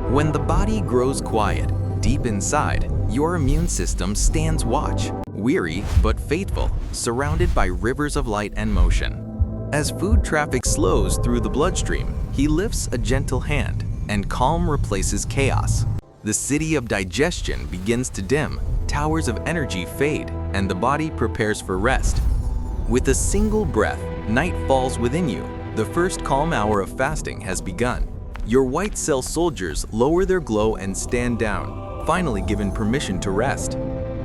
When the body grows quiet, deep inside, your immune system stands watch, weary but faithful, surrounded by rivers of light and motion. As food traffic slows through the bloodstream, he lifts a gentle hand, and calm replaces chaos. The city of digestion begins to dim, towers of energy fade, and the body prepares for rest. With a single breath, night falls within you. The first calm hour of fasting has begun. Your white cell soldiers lower their glow and stand down, finally given permission to rest.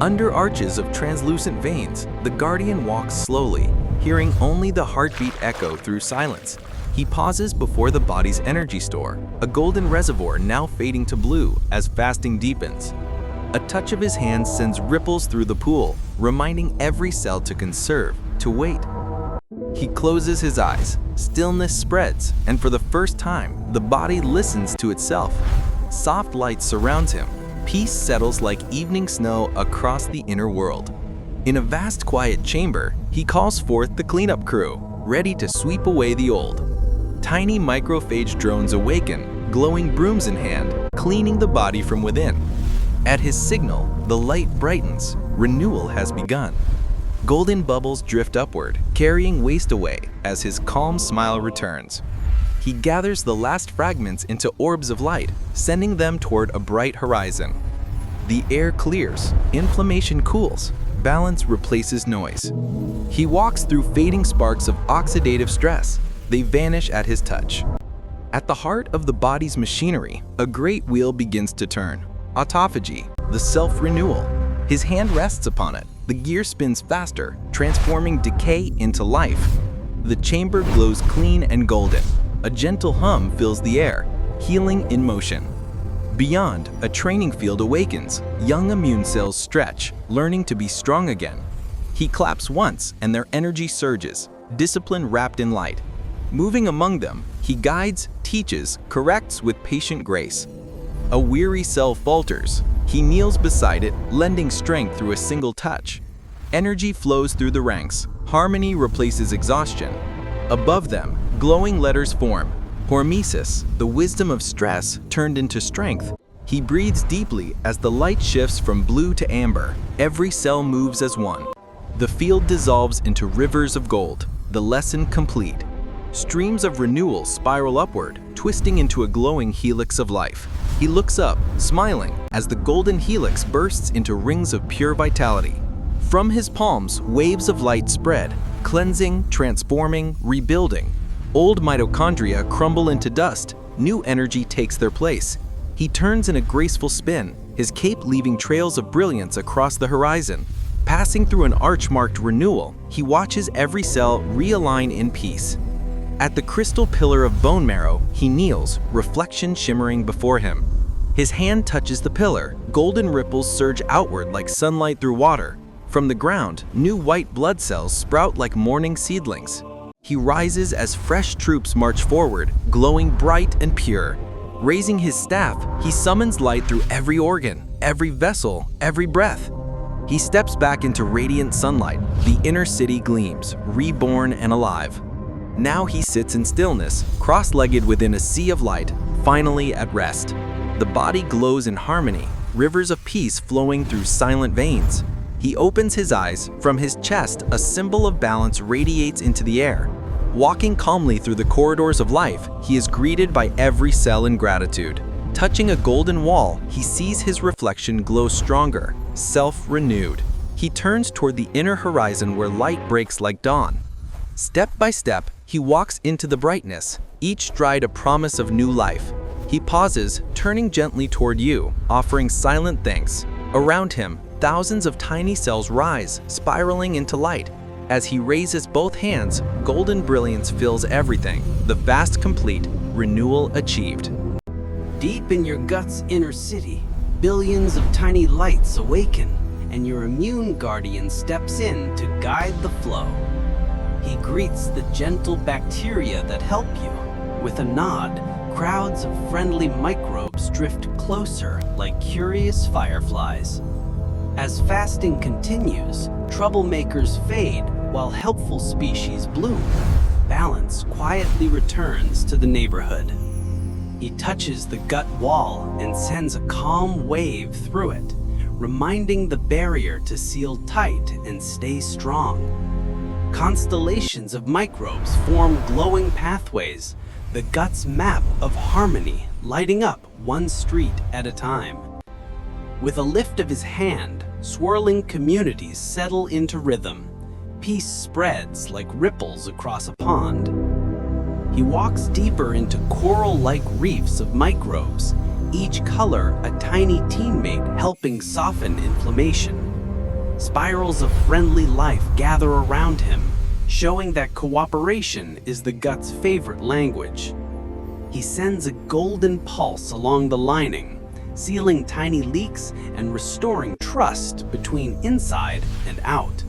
Under arches of translucent veins, the guardian walks slowly, hearing only the heartbeat echo through silence. He pauses before the body's energy store, a golden reservoir now fading to blue as fasting deepens. A touch of his hand sends ripples through the pool, reminding every cell to conserve, to wait. He closes his eyes, stillness spreads, and for the first time, the body listens to itself. Soft light surrounds him. Peace settles like evening snow across the inner world. In a vast quiet chamber, he calls forth the cleanup crew, ready to sweep away the old. Tiny microphage drones awaken, glowing brooms in hand, cleaning the body from within. At his signal, the light brightens. Renewal has begun. Golden bubbles drift upward, carrying waste away as his calm smile returns. He gathers the last fragments into orbs of light, sending them toward a bright horizon. The air clears, inflammation cools, balance replaces noise. He walks through fading sparks of oxidative stress. They vanish at his touch. At the heart of the body's machinery, a great wheel begins to turn. Autophagy, the self-renewal. His hand rests upon it. The gear spins faster, transforming decay into life. The chamber glows clean and golden. A gentle hum fills the air, healing in motion. Beyond, a training field awakens. Young immune cells stretch, learning to be strong again. He claps once, and their energy surges, discipline wrapped in light. Moving among them, he guides, teaches, corrects with patient grace. A weary cell falters. He kneels beside it, lending strength through a single touch. Energy flows through the ranks. Harmony replaces exhaustion. Above them, glowing letters form. Hormesis, the wisdom of stress turned into strength. He breathes deeply as the light shifts from blue to amber. Every cell moves as one. The field dissolves into rivers of gold. The lesson complete. Streams of renewal spiral upward, twisting into a glowing helix of life. He looks up, smiling, as the golden helix bursts into rings of pure vitality. From his palms, waves of light spread, cleansing, transforming, rebuilding. Old mitochondria crumble into dust. New energy takes their place. He turns in a graceful spin, his cape leaving trails of brilliance across the horizon. Passing through an arch marked renewal, he watches every cell realign in peace. At the crystal pillar of bone marrow, he kneels, reflection shimmering before him. His hand touches the pillar. Golden ripples surge outward like sunlight through water. From the ground, new white blood cells sprout like morning seedlings. He rises as fresh troops march forward, glowing bright and pure. Raising his staff, he summons light through every organ, every vessel, every breath. He steps back into radiant sunlight. The inner city gleams, reborn and alive. Now he sits in stillness, cross-legged within a sea of light, finally at rest. The body glows in harmony, rivers of peace flowing through silent veins. He opens his eyes. From his chest, a symbol of balance radiates into the air. Walking calmly through the corridors of life, he is greeted by every cell in gratitude. Touching a golden wall, he sees his reflection glow stronger, self-renewed. He turns toward the inner horizon where light breaks like dawn. Step by step, he walks into the brightness, each stride a promise of new life. He pauses, turning gently toward you, offering silent thanks. Around him, thousands of tiny cells rise, spiraling into light. As he raises both hands, golden brilliance fills everything. The fast complete, renewal achieved. Deep in your gut's inner city, billions of tiny lights awaken, and your immune guardian steps in to guide the flow. He greets the gentle bacteria that help you. With a nod, crowds of friendly microbes drift closer like curious fireflies. As fasting continues, troublemakers fade while helpful species bloom. Balance quietly returns to the neighborhood. He touches the gut wall and sends a calm wave through it, reminding the barrier to seal tight and stay strong. Constellations of microbes form glowing pathways, the gut's map of harmony lighting up one street at a time. With a lift of his hand, swirling communities settle into rhythm. Peace spreads like ripples across a pond. He walks deeper into coral-like reefs of microbes, each color a tiny teammate helping soften inflammation. Spirals of friendly life gather around him, showing that cooperation is the gut's favorite language. He sends a golden pulse along the lining, sealing tiny leaks and restoring trust between inside and out.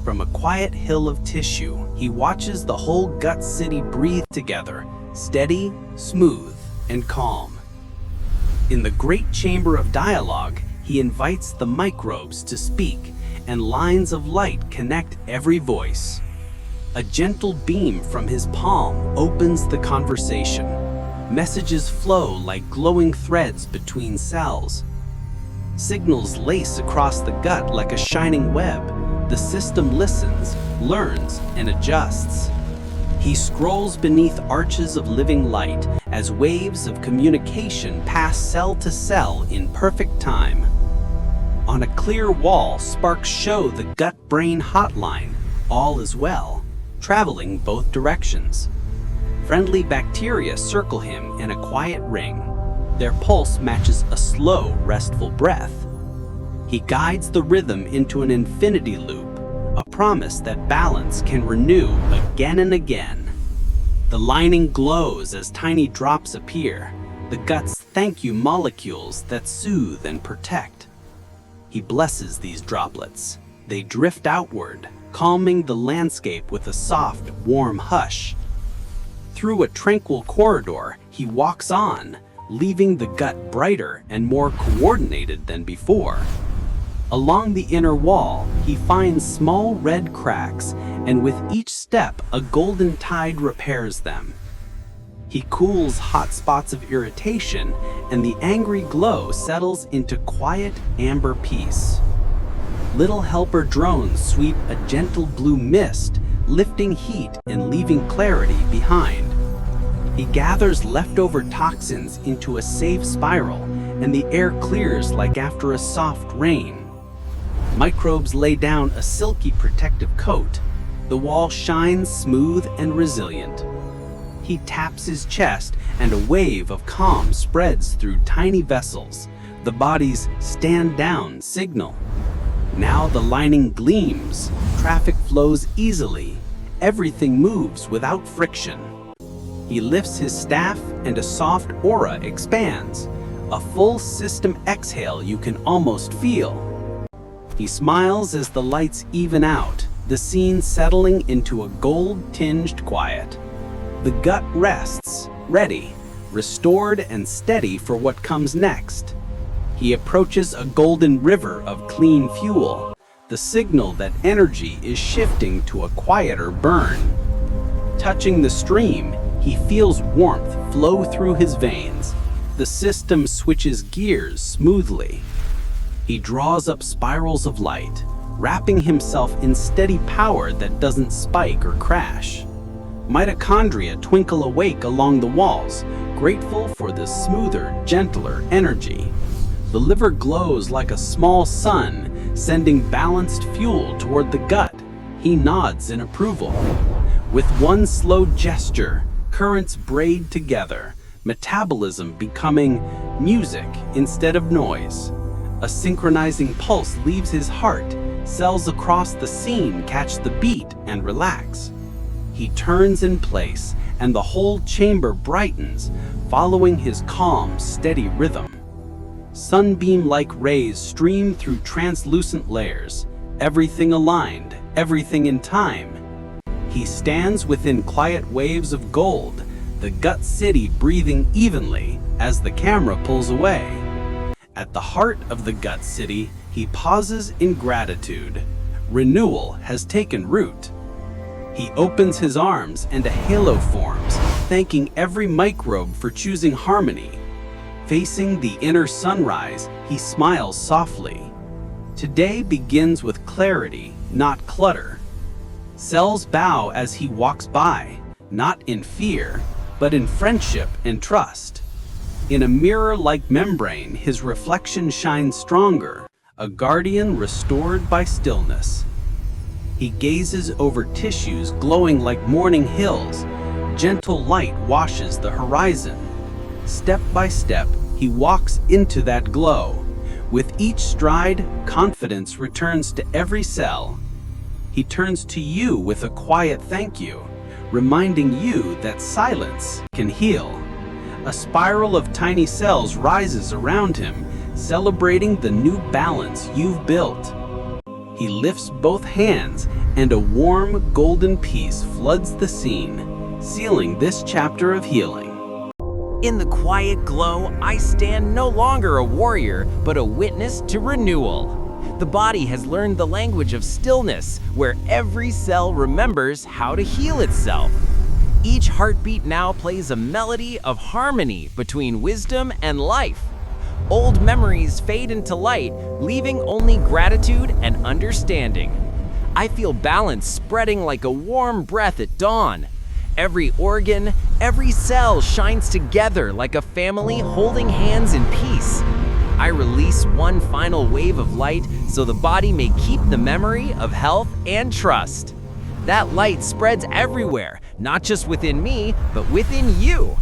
From a quiet hill of tissue, he watches the whole gut city breathe together, steady, smooth, and calm. In the great chamber of dialogue, he invites the microbes to speak, and lines of light connect every voice. A gentle beam from his palm opens the conversation. Messages flow like glowing threads between cells. Signals lace across the gut like a shining web. The system listens, learns, and adjusts. He scrolls beneath arches of living light as waves of communication pass cell to cell in perfect time. On a clear wall, sparks show the gut-brain hotline, all is well, traveling both directions. Friendly bacteria circle him in a quiet ring. Their pulse matches a slow, restful breath. He guides the rhythm into an infinity loop, a promise that balance can renew again and again. The lining glows as tiny drops appear, the gut's thank you molecules that soothe and protect. He blesses these droplets. They drift outward, calming the landscape with a soft, warm hush. Through a tranquil corridor, he walks on, leaving the gut brighter and more coordinated than before. Along the inner wall, he finds small red cracks, and with each step, a golden tide repairs them. He cools hot spots of irritation, and the angry glow settles into quiet amber peace. Little helper drones sweep a gentle blue mist, lifting heat and leaving clarity behind. He gathers leftover toxins into a safe spiral, and the air clears like after a soft rain. Microbes lay down a silky protective coat. The wall shines smooth and resilient. He taps his chest, and a wave of calm spreads through tiny vessels, the body's stand down signal. Now the lining gleams, traffic flows easily, everything moves without friction. He lifts his staff and a soft aura expands, a full system exhale you can almost feel. He smiles as the lights even out, the scene settling into a gold-tinged quiet. The gut rests, ready, restored and steady for what comes next. He approaches a golden river of clean fuel, the signal that energy is shifting to a quieter burn. Touching the stream, he feels warmth flow through his veins. The system switches gears smoothly. He draws up spirals of light, wrapping himself in steady power that doesn't spike or crash. Mitochondria twinkle awake along the walls, grateful for the smoother, gentler energy. The liver glows like a small sun, sending balanced fuel toward the gut. He nods in approval. With one slow gesture, currents braid together, metabolism becoming music instead of noise. A synchronizing pulse leaves his heart, cells across the scene catch the beat and relax. He turns in place, and the whole chamber brightens, following his calm, steady rhythm. Sunbeam-like rays stream through translucent layers, everything aligned, everything in time. He stands within quiet waves of gold, the gut city breathing evenly as the camera pulls away. At the heart of the gut city, he pauses in gratitude. Renewal has taken root. He opens his arms and a halo forms, thanking every microbe for choosing harmony. Facing the inner sunrise, he smiles softly. Today begins with clarity, not clutter. Cells bow as he walks by, not in fear, but in friendship and trust. In a mirror-like membrane, his reflection shines stronger, a guardian restored by stillness. He gazes over tissues glowing like morning hills. Gentle light washes the horizon. Step by step, he walks into that glow. With each stride, confidence returns to every cell. He turns to you with a quiet thank you, reminding you that silence can heal. A spiral of tiny cells rises around him, celebrating the new balance you've built. He lifts both hands, and a warm, golden peace floods the scene, sealing this chapter of healing. In the quiet glow, I stand no longer a warrior, but a witness to renewal. The body has learned the language of stillness, where every cell remembers how to heal itself. Each heartbeat now plays a melody of harmony between wisdom and life. Old memories fade into light, leaving only gratitude and understanding. I feel balance spreading like a warm breath at dawn. Every organ, every cell shines together like a family holding hands in peace. I release one final wave of light so the body may keep the memory of health and trust. That light spreads everywhere, not just within me, but within you.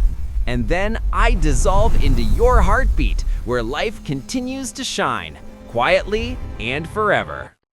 And then I dissolve into your heartbeat, where life continues to shine, quietly and forever.